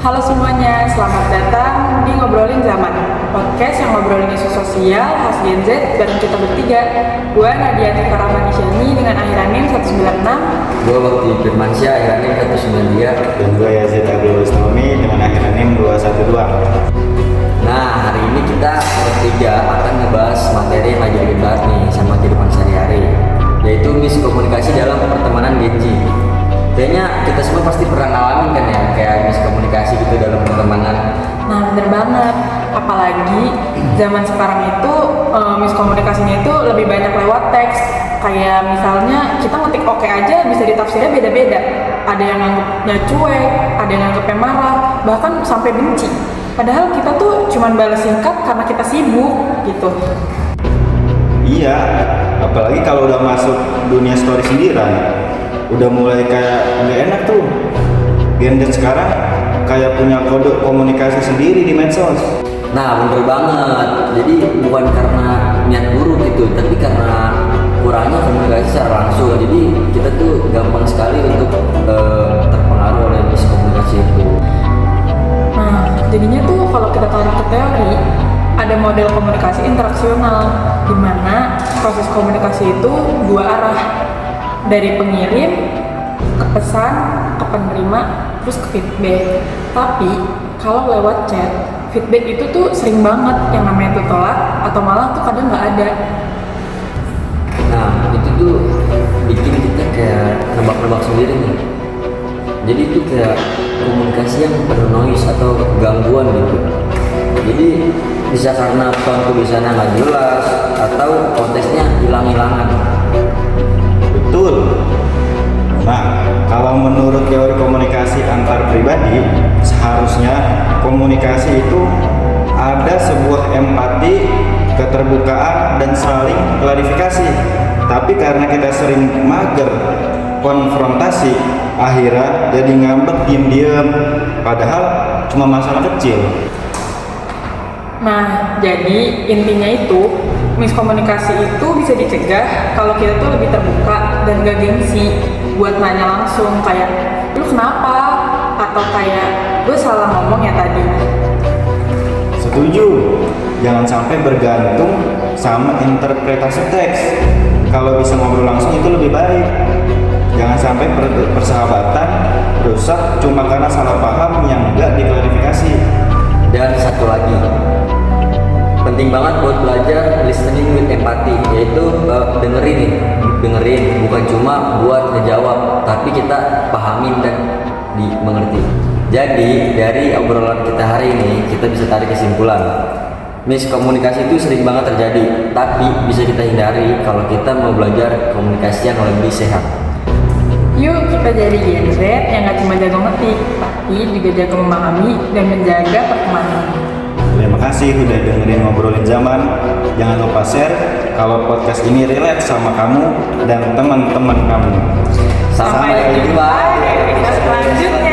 Halo semuanya, selamat datang di Ngobrolin Zaman, podcast yang ngobrolin isu sosial khas Gen Z bareng kita bertiga. Gue Nadia Tika Rahmanisyani dengan akhiran NIM 196. Gue Bakti Firmansyah, akhiran NIM 192. Dan gue Yazid Abdul Islami dengan akhiran NIM 212. Nah, hari ini kita bertiga akan ngebahas materi yang lagi dibahas nih sama kehidupan sehari-hari, yaitu miskomunikasi dalam pertemanan Gen Z. Kayaknya kita semua pasti pernah ngalamin kan ya, kayak miskomunikasi gitu dalam pertemanan. Nah bener banget, apalagi zaman sekarang itu miskomunikasinya itu lebih banyak lewat teks. Kayak misalnya kita ngetik oke aja bisa ditafsirnya beda-beda. Ada yang nganggapnya cuek, ada yang nganggapnya marah, bahkan sampai benci. Padahal kita tuh cuman balas singkat karena kita sibuk gitu. Iya, apalagi kalau udah masuk dunia story sindiran, udah mulai kayak nggak enak tuh. Gen Z sekarang kayak punya kode komunikasi sendiri di medsos. Nah, bener banget. Jadi bukan karena niat buruk gitu, tapi karena kurangnya komunikasi secara langsung. Jadi kita tuh gampang sekali untuk terpengaruh oleh miskomunikasi itu. Nah, jadinya tuh kalau kita tarik ke teori, ada model komunikasi interaksional, di mana proses komunikasi itu dua arah, dari pengirim ke pesan, ke penerima, terus ke feedback. Tapi kalau lewat chat, feedback itu tuh sering banget yang namanya tuh tolak atau malah tuh kadang nggak ada. Nah, itu tuh bikin kita kayak nebak-nebak sendiri nih. Jadi itu kayak komunikasi yang penuh noise atau gangguan gitu. Jadi bisa karena tone tulisannya nggak jelas atau konteksnya hilang-hilangan. Betul. Nah, kalau menurut teori komunikasi antar pribadi, seharusnya komunikasi itu ada sebuah empati, keterbukaan, dan saling klarifikasi. Tapi karena kita sering mager konfrontasi, akhirnya jadi ngambek diem-diem, padahal cuma masalah kecil. Nah, jadi intinya itu miskomunikasi itu bisa dicegah kalau kita tuh lebih terbuka dan gak gengsi buat nanya langsung kayak lu kenapa, atau kayak gue salah ngomong ya tadi. Setuju, jangan sampai bergantung sama interpretasi teks. Kalau bisa ngobrol langsung itu lebih baik. Jangan sampai persahabatan rusak cuma karena salah paham yang gak diklarifikasi. Dan satu lagi, penting banget buat belajar listening with empathy, yaitu dengerin bukan cuma buat ngejawab, tapi kita pahamin dan dimengerti. Jadi dari obrolan kita hari ini kita bisa tarik kesimpulan, miskomunikasi itu sering banget terjadi, tapi bisa kita hindari kalau kita mau belajar komunikasi yang lebih sehat. Yuk kita jadi Gen Z yang gak cuma jago ngetik, tapi juga jago memahami dan menjaga pertemanan. Terima kasih udah dengerin Ngobrolin Zaman. Jangan lupa share kalau podcast ini relate sama kamu dan teman-teman kamu. Sampai jumpa di episode selanjutnya.